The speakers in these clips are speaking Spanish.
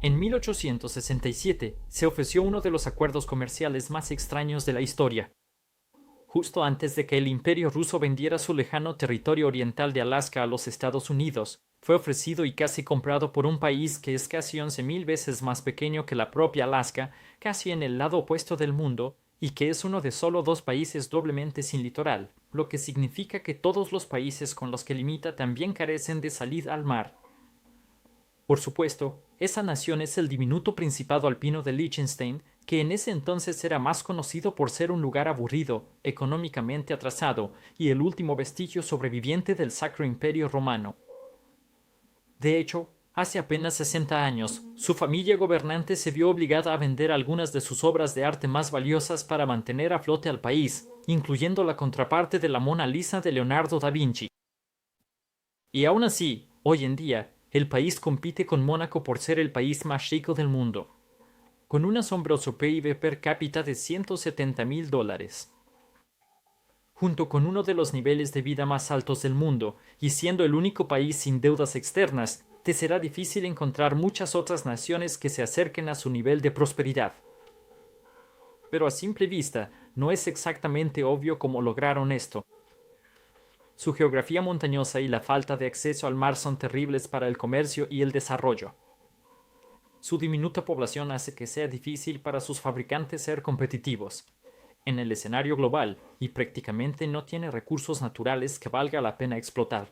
En 1867 se ofreció uno de los acuerdos comerciales más extraños de la historia. Justo antes de que el Imperio ruso vendiera su lejano territorio oriental de Alaska a los Estados Unidos, fue ofrecido y casi comprado por un país que es casi 11.000 veces más pequeño que la propia Alaska, casi en el lado opuesto del mundo, y que es uno de solo dos países doblemente sin litoral, lo que significa que todos los países con los que limita también carecen de salida al mar. Por supuesto, esa nación es el diminuto Principado alpino de Liechtenstein, que en ese entonces era más conocido por ser un lugar aburrido, económicamente atrasado y el último vestigio sobreviviente del Sacro Imperio Romano. De hecho, hace apenas 60 años, su familia gobernante se vio obligada a vender algunas de sus obras de arte más valiosas para mantener a flote al país, incluyendo la contraparte de la Mona Lisa de Leonardo da Vinci. Y aún así, hoy en día, el país compite con Mónaco por ser el país más rico del mundo, con un asombroso PIB per cápita de $170.000. Junto con uno de los niveles de vida más altos del mundo, y siendo el único país sin deudas externas, te será difícil encontrar muchas otras naciones que se acerquen a su nivel de prosperidad. Pero a simple vista, no es exactamente obvio cómo lograron esto. Su geografía montañosa y la falta de acceso al mar son terribles para el comercio y el desarrollo. Su diminuta población hace que sea difícil para sus fabricantes ser competitivos en el escenario global y prácticamente no tiene recursos naturales que valga la pena explotar.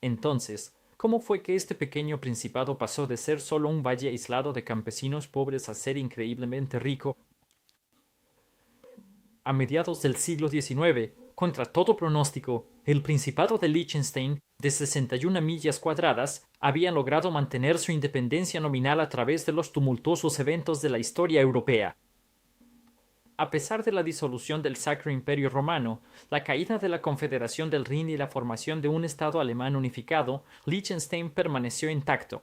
Entonces, ¿cómo fue que este pequeño principado pasó de ser solo un valle aislado de campesinos pobres a ser increíblemente rico? A mediados del siglo XIX, contra todo pronóstico, el Principado de Liechtenstein, de 61 millas cuadradas, había logrado mantener su independencia nominal a través de los tumultuosos eventos de la historia europea. A pesar de la disolución del Sacro Imperio Romano, la caída de la Confederación del Rin y la formación de un Estado alemán unificado, Liechtenstein permaneció intacto.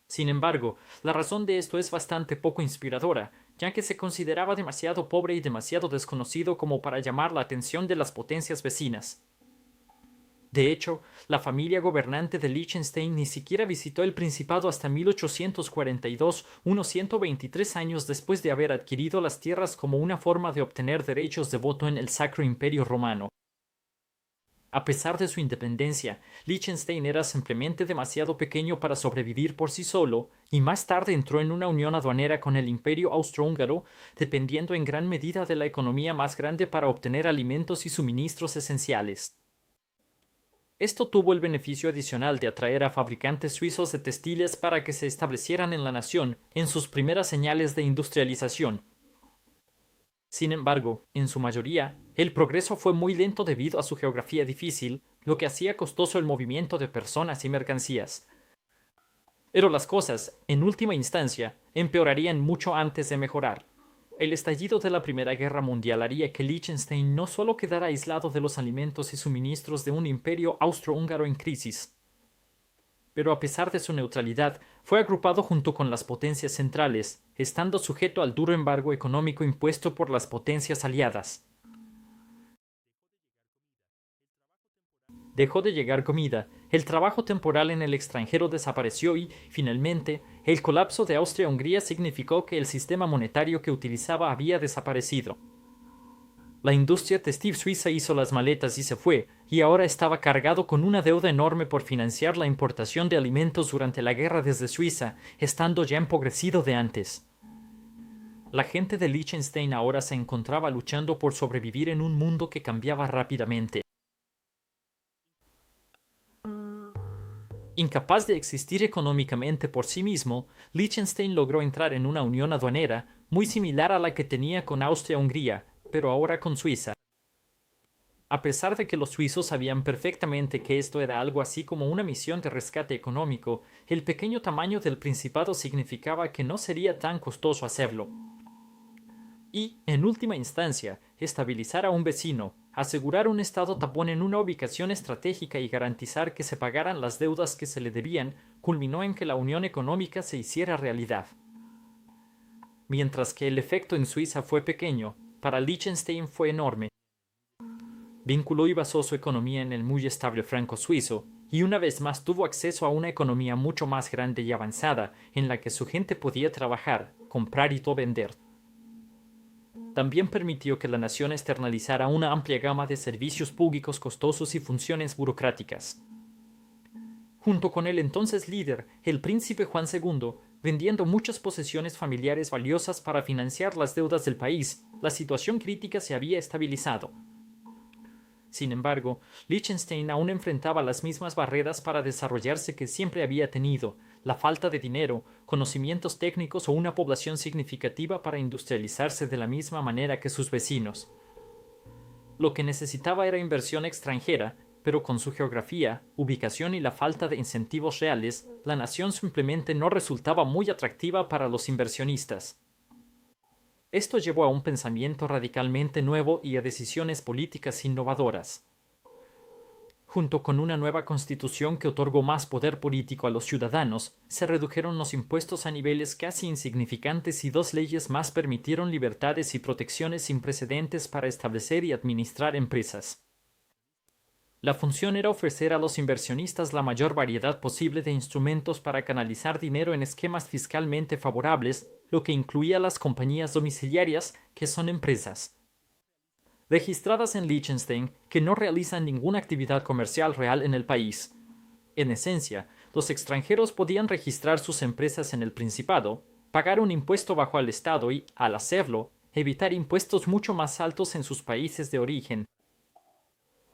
Sin embargo, la razón de esto es bastante poco inspiradora, ya que se consideraba demasiado pobre y demasiado desconocido como para llamar la atención de las potencias vecinas. De hecho, la familia gobernante de Liechtenstein ni siquiera visitó el Principado hasta 1842, unos 123 años después de haber adquirido las tierras como una forma de obtener derechos de voto en el Sacro Imperio Romano. A pesar de su independencia, Liechtenstein era simplemente demasiado pequeño para sobrevivir por sí solo, y más tarde entró en una unión aduanera con el Imperio Austrohúngaro, dependiendo en gran medida de la economía más grande para obtener alimentos y suministros esenciales. Esto tuvo el beneficio adicional de atraer a fabricantes suizos de textiles para que se establecieran en la nación en sus primeras señales de industrialización. Sin embargo, en su mayoría, el progreso fue muy lento debido a su geografía difícil, lo que hacía costoso el movimiento de personas y mercancías. Pero las cosas, en última instancia, empeorarían mucho antes de mejorar. El estallido de la Primera Guerra Mundial haría que Liechtenstein no solo quedara aislado de los alimentos y suministros de un imperio austrohúngaro en crisis, pero a pesar de su neutralidad, fue agrupado junto con las potencias centrales, estando sujeto al duro embargo económico impuesto por las potencias aliadas. Dejó de llegar comida, el trabajo temporal en el extranjero desapareció y, finalmente, el colapso de Austria-Hungría significó que el sistema monetario que utilizaba había desaparecido. La industria textil suiza hizo las maletas y se fue, y ahora estaba cargado con una deuda enorme por financiar la importación de alimentos durante la guerra desde Suiza, estando ya empobrecido de antes. La gente de Liechtenstein ahora se encontraba luchando por sobrevivir en un mundo que cambiaba rápidamente. Incapaz de existir económicamente por sí mismo, Liechtenstein logró entrar en una unión aduanera muy similar a la que tenía con Austria-Hungría, pero ahora con Suiza. A pesar de que los suizos sabían perfectamente que esto era algo así como una misión de rescate económico, el pequeño tamaño del principado significaba que no sería tan costoso hacerlo. Y, en última instancia, estabilizar a un vecino, asegurar un estado tapón en una ubicación estratégica y garantizar que se pagaran las deudas que se le debían, culminó en que la unión económica se hiciera realidad. Mientras que el efecto en Suiza fue pequeño, para Liechtenstein fue enorme. Vinculó y basó su economía en el muy estable franco suizo, y una vez más tuvo acceso a una economía mucho más grande y avanzada, en la que su gente podía trabajar, comprar y vender. También permitió que la nación externalizara una amplia gama de servicios públicos costosos y funciones burocráticas. Junto con el entonces líder, el príncipe Juan II, vendiendo muchas posesiones familiares valiosas para financiar las deudas del país, la situación crítica se había estabilizado. Sin embargo, Liechtenstein aún enfrentaba las mismas barreras para desarrollarse que siempre había tenido: la falta de dinero, conocimientos técnicos o una población significativa para industrializarse de la misma manera que sus vecinos. Lo que necesitaba era inversión extranjera, pero con su geografía, ubicación y la falta de incentivos reales, la nación simplemente no resultaba muy atractiva para los inversionistas. Esto llevó a un pensamiento radicalmente nuevo y a decisiones políticas innovadoras. Junto con una nueva constitución que otorgó más poder político a los ciudadanos, se redujeron los impuestos a niveles casi insignificantes y dos leyes más permitieron libertades y protecciones sin precedentes para establecer y administrar empresas. La función era ofrecer a los inversionistas la mayor variedad posible de instrumentos para canalizar dinero en esquemas fiscalmente favorables, lo que incluía las compañías domiciliarias, que son empresas registradas en Liechtenstein que no realizan ninguna actividad comercial real en el país. En esencia, los extranjeros podían registrar sus empresas en el Principado, pagar un impuesto bajo al Estado y, al hacerlo, evitar impuestos mucho más altos en sus países de origen.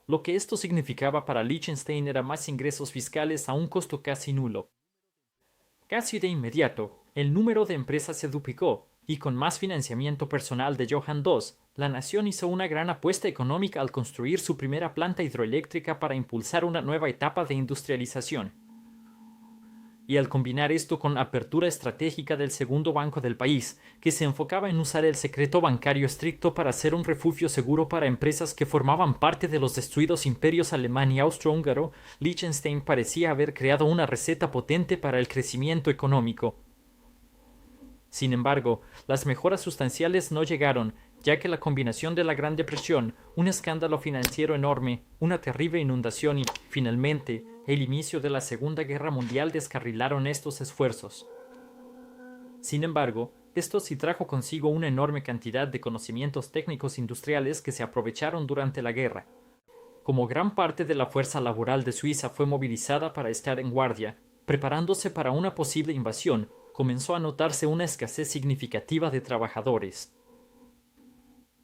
Lo que esto significaba para Liechtenstein era más ingresos fiscales a un costo casi nulo. Casi de inmediato, el número de empresas se duplicó, y con más financiamiento personal de Johann II, la nación hizo una gran apuesta económica al construir su primera planta hidroeléctrica para impulsar una nueva etapa de industrialización. Y al combinar esto con la apertura estratégica del segundo banco del país, que se enfocaba en usar el secreto bancario estricto para ser un refugio seguro para empresas que formaban parte de los destruidos imperios alemán y austrohúngaro, Liechtenstein parecía haber creado una receta potente para el crecimiento económico. Sin embargo, las mejoras sustanciales no llegaron, ya que la combinación de la Gran Depresión, un escándalo financiero enorme, una terrible inundación y, finalmente, el inicio de la Segunda Guerra Mundial descarrilaron estos esfuerzos. Sin embargo, esto sí trajo consigo una enorme cantidad de conocimientos técnicos industriales que se aprovecharon durante la guerra. Como gran parte de la fuerza laboral de Suiza fue movilizada para estar en guardia, preparándose para una posible invasión, comenzó a notarse una escasez significativa de trabajadores.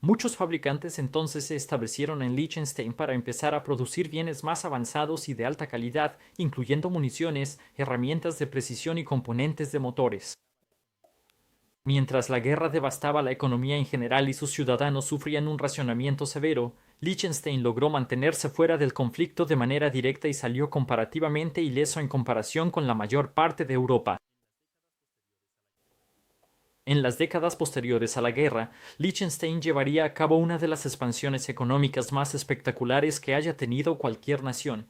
Muchos fabricantes entonces se establecieron en Liechtenstein para empezar a producir bienes más avanzados y de alta calidad, incluyendo municiones, herramientas de precisión y componentes de motores. Mientras la guerra devastaba la economía en general y sus ciudadanos sufrían un racionamiento severo, Liechtenstein logró mantenerse fuera del conflicto de manera directa y salió comparativamente ileso en comparación con la mayor parte de Europa. En las décadas posteriores a la guerra, Liechtenstein llevaría a cabo una de las expansiones económicas más espectaculares que haya tenido cualquier nación.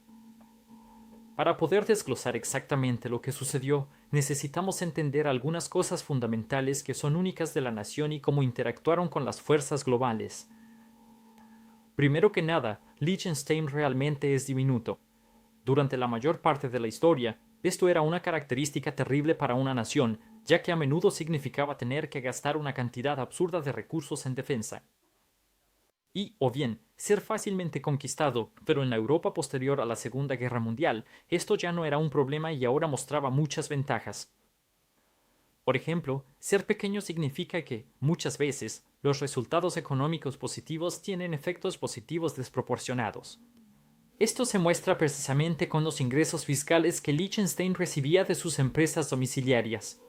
Para poder desglosar exactamente lo que sucedió, necesitamos entender algunas cosas fundamentales que son únicas de la nación y cómo interactuaron con las fuerzas globales. Primero que nada, Liechtenstein realmente es diminuto. Durante la mayor parte de la historia, esto era una característica terrible para una nación, ya que a menudo significaba tener que gastar una cantidad absurda de recursos en defensa. Y, o bien, ser fácilmente conquistado, pero en la Europa posterior a la Segunda Guerra Mundial, esto ya no era un problema y ahora mostraba muchas ventajas. Por ejemplo, ser pequeño significa que, muchas veces, los resultados económicos positivos tienen efectos positivos desproporcionados. Esto se muestra precisamente con los ingresos fiscales que Liechtenstein recibía de sus empresas domiciliarias.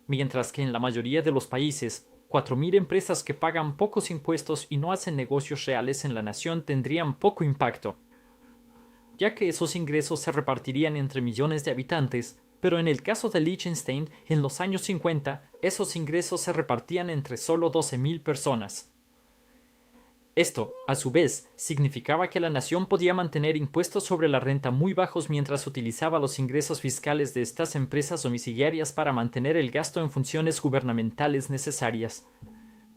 Mientras que en la mayoría de los países, 4.000 empresas que pagan pocos impuestos y no hacen negocios reales en la nación tendrían poco impacto, ya que esos ingresos se repartirían entre millones de habitantes, pero en el caso de Liechtenstein, en los años 50, esos ingresos se repartían entre solo 12.000 personas. Esto, a su vez, significaba que la nación podía mantener impuestos sobre la renta muy bajos mientras utilizaba los ingresos fiscales de estas empresas domiciliarias para mantener el gasto en funciones gubernamentales necesarias.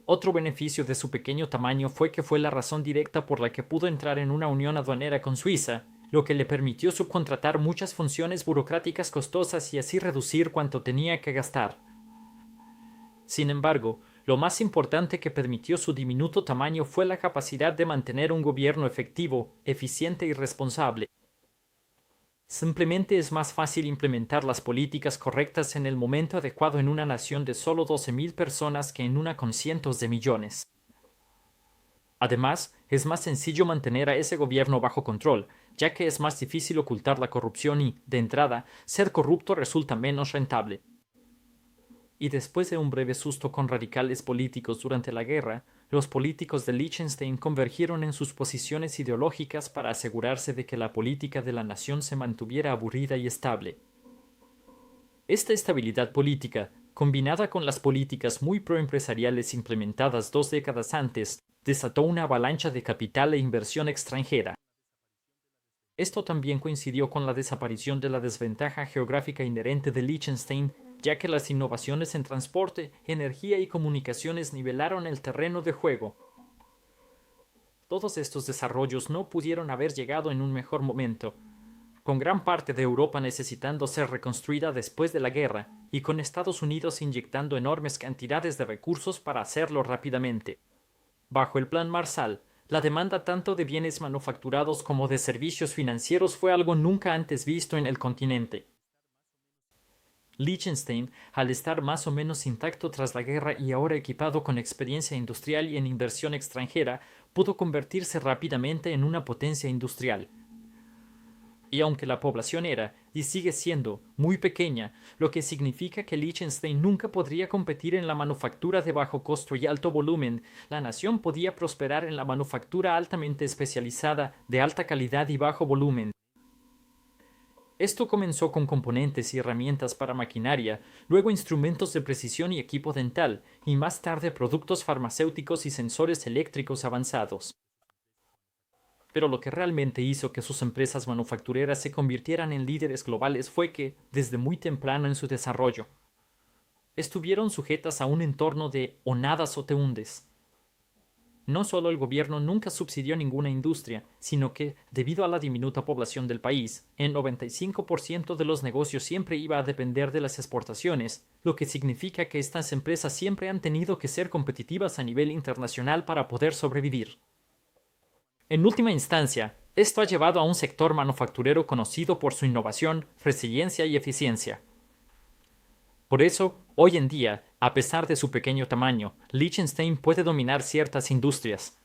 Otro beneficio de su pequeño tamaño fue que fue la razón directa por la que pudo entrar en una unión aduanera con Suiza, lo que le permitió subcontratar muchas funciones burocráticas costosas y así reducir cuanto tenía que gastar. Sin embargo, lo más importante que permitió su diminuto tamaño fue la capacidad de mantener un gobierno efectivo, eficiente y responsable. Simplemente es más fácil implementar las políticas correctas en el momento adecuado en una nación de solo 12.000 personas que en una con cientos de millones. Además, es más sencillo mantener a ese gobierno bajo control, ya que es más difícil ocultar la corrupción y, de entrada, ser corrupto resulta menos rentable. Y después de un breve susto con radicales políticos durante la guerra, los políticos de Liechtenstein convergieron en sus posiciones ideológicas para asegurarse de que la política de la nación se mantuviera aburrida y estable. Esta estabilidad política, combinada con las políticas muy proempresariales implementadas 2 décadas antes, desató una avalancha de capital e inversión extranjera. Esto también coincidió con la desaparición de la desventaja geográfica inherente de Liechtenstein, ya que las innovaciones en transporte, energía y comunicaciones nivelaron el terreno de juego. Todos estos desarrollos no pudieron haber llegado en un mejor momento, con gran parte de Europa necesitando ser reconstruida después de la guerra y con Estados Unidos inyectando enormes cantidades de recursos para hacerlo rápidamente. Bajo el Plan Marshall, la demanda tanto de bienes manufacturados como de servicios financieros fue algo nunca antes visto en el continente. Liechtenstein, al estar más o menos intacto tras la guerra y ahora equipado con experiencia industrial y en inversión extranjera, pudo convertirse rápidamente en una potencia industrial. Y aunque la población era, y sigue siendo, muy pequeña, lo que significa que Liechtenstein nunca podría competir en la manufactura de bajo costo y alto volumen, la nación podía prosperar en la manufactura altamente especializada, de alta calidad y bajo volumen. Esto comenzó con componentes y herramientas para maquinaria, luego instrumentos de precisión y equipo dental, y más tarde productos farmacéuticos y sensores eléctricos avanzados. Pero lo que realmente hizo que sus empresas manufactureras se convirtieran en líderes globales fue que, desde muy temprano en su desarrollo, estuvieron sujetas a un entorno de o nadas o te hundes. No solo el gobierno nunca subsidió ninguna industria, sino que, debido a la diminuta población del país, el 95% de los negocios siempre iba a depender de las exportaciones, lo que significa que estas empresas siempre han tenido que ser competitivas a nivel internacional para poder sobrevivir. En última instancia, esto ha llevado a un sector manufacturero conocido por su innovación, resiliencia y eficiencia. Por eso, hoy en día, a pesar de su pequeño tamaño, Liechtenstein puede dominar ciertas industrias.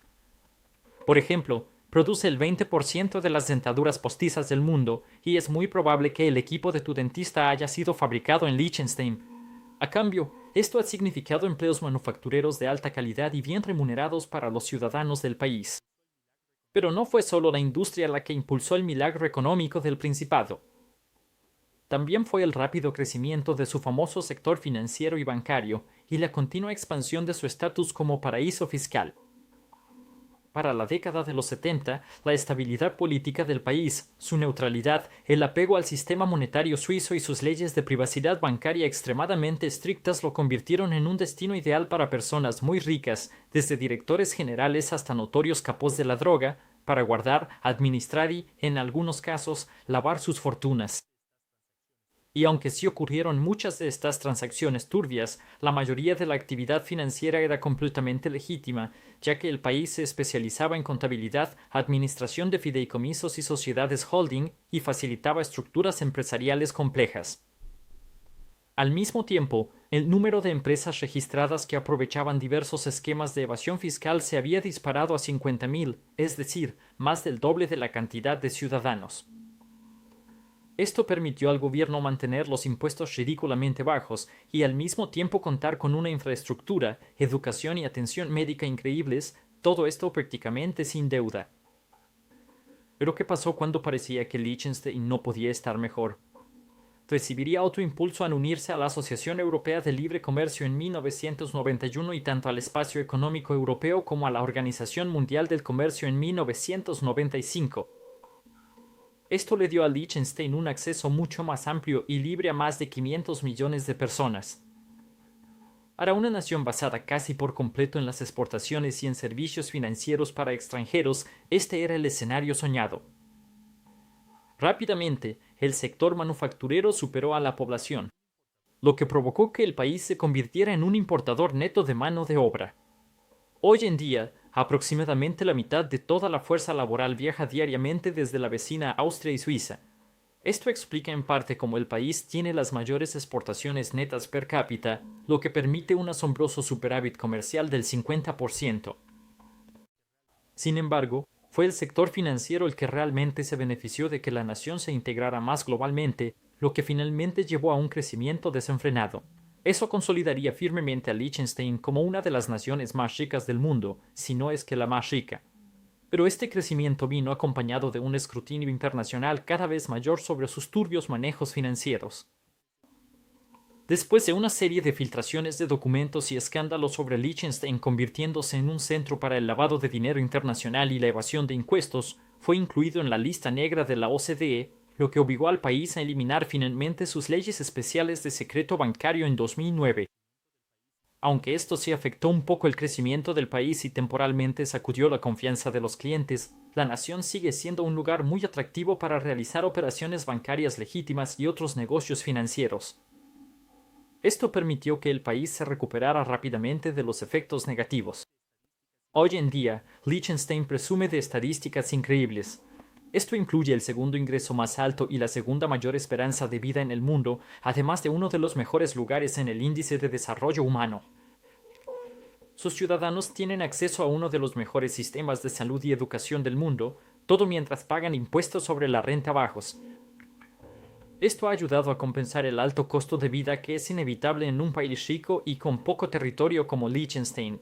Por ejemplo, produce el 20% de las dentaduras postizas del mundo y es muy probable que el equipo de tu dentista haya sido fabricado en Liechtenstein. A cambio, esto ha significado empleos manufactureros de alta calidad y bien remunerados para los ciudadanos del país. Pero no fue solo la industria la que impulsó el milagro económico del Principado. También fue el rápido crecimiento de su famoso sector financiero y bancario y la continua expansión de su estatus como paraíso fiscal. Para la década de los 70, la estabilidad política del país, su neutralidad, el apego al sistema monetario suizo y sus leyes de privacidad bancaria extremadamente estrictas lo convirtieron en un destino ideal para personas muy ricas, desde directores generales hasta notorios capos de la droga, para guardar, administrar y, en algunos casos, lavar sus fortunas. Y aunque sí ocurrieron muchas de estas transacciones turbias, la mayoría de la actividad financiera era completamente legítima, ya que el país se especializaba en contabilidad, administración de fideicomisos y sociedades holding y facilitaba estructuras empresariales complejas. Al mismo tiempo, el número de empresas registradas que aprovechaban diversos esquemas de evasión fiscal se había disparado a 50.000, es decir, más del doble de la cantidad de ciudadanos. Esto permitió al gobierno mantener los impuestos ridículamente bajos y al mismo tiempo contar con una infraestructura, educación y atención médica increíbles, todo esto prácticamente sin deuda. Pero ¿qué pasó cuando parecía que Liechtenstein no podía estar mejor? Recibiría otro impulso al unirse a la Asociación Europea de Libre Comercio en 1991 y tanto al Espacio Económico Europeo como a la Organización Mundial del Comercio en 1995. Esto le dio a Liechtenstein un acceso mucho más amplio y libre a más de 500 millones de personas. Para una nación basada casi por completo en las exportaciones y en servicios financieros para extranjeros, este era el escenario soñado. Rápidamente, el sector manufacturero superó a la población, lo que provocó que el país se convirtiera en un importador neto de mano de obra. Hoy en día, aproximadamente la mitad de toda la fuerza laboral viaja diariamente desde la vecina Austria y Suiza. Esto explica en parte cómo el país tiene las mayores exportaciones netas per cápita, lo que permite un asombroso superávit comercial del 50%. Sin embargo, fue el sector financiero el que realmente se benefició de que la nación se integrara más globalmente, lo que finalmente llevó a un crecimiento desenfrenado. Eso consolidaría firmemente a Liechtenstein como una de las naciones más ricas del mundo, si no es que la más rica. Pero este crecimiento vino acompañado de un escrutinio internacional cada vez mayor sobre sus turbios manejos financieros. Después de una serie de filtraciones de documentos y escándalos sobre Liechtenstein convirtiéndose en un centro para el lavado de dinero internacional y la evasión de impuestos, fue incluido en la lista negra de la OCDE, lo que obligó al país a eliminar finalmente sus leyes especiales de secreto bancario en 2009. Aunque esto sí afectó un poco el crecimiento del país y temporalmente sacudió la confianza de los clientes, la nación sigue siendo un lugar muy atractivo para realizar operaciones bancarias legítimas y otros negocios financieros. Esto permitió que el país se recuperara rápidamente de los efectos negativos. Hoy en día, Liechtenstein presume de estadísticas increíbles. Esto incluye el segundo ingreso más alto y la segunda mayor esperanza de vida en el mundo, además de uno de los mejores lugares en el índice de desarrollo humano. Sus ciudadanos tienen acceso a uno de los mejores sistemas de salud y educación del mundo, todo mientras pagan impuestos sobre la renta bajos. Esto ha ayudado a compensar el alto costo de vida que es inevitable en un país rico y con poco territorio como Liechtenstein.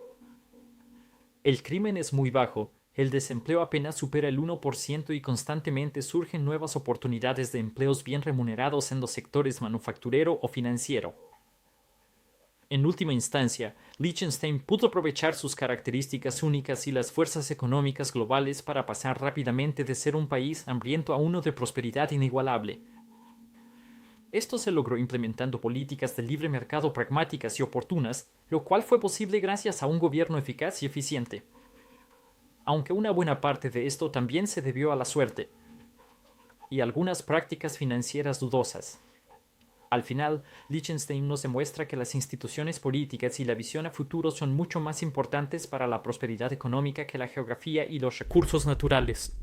El crimen es muy bajo, el desempleo apenas supera el 1% y constantemente surgen nuevas oportunidades de empleos bien remunerados en los sectores manufacturero o financiero. En última instancia, Liechtenstein pudo aprovechar sus características únicas y las fuerzas económicas globales para pasar rápidamente de ser un país hambriento a uno de prosperidad inigualable. Esto se logró implementando políticas de libre mercado pragmáticas y oportunas, lo cual fue posible gracias a un gobierno eficaz y eficiente. Aunque una buena parte de esto también se debió a la suerte y algunas prácticas financieras dudosas. Al final, Liechtenstein nos demuestra que las instituciones políticas y la visión a futuro son mucho más importantes para la prosperidad económica que la geografía y los recursos naturales.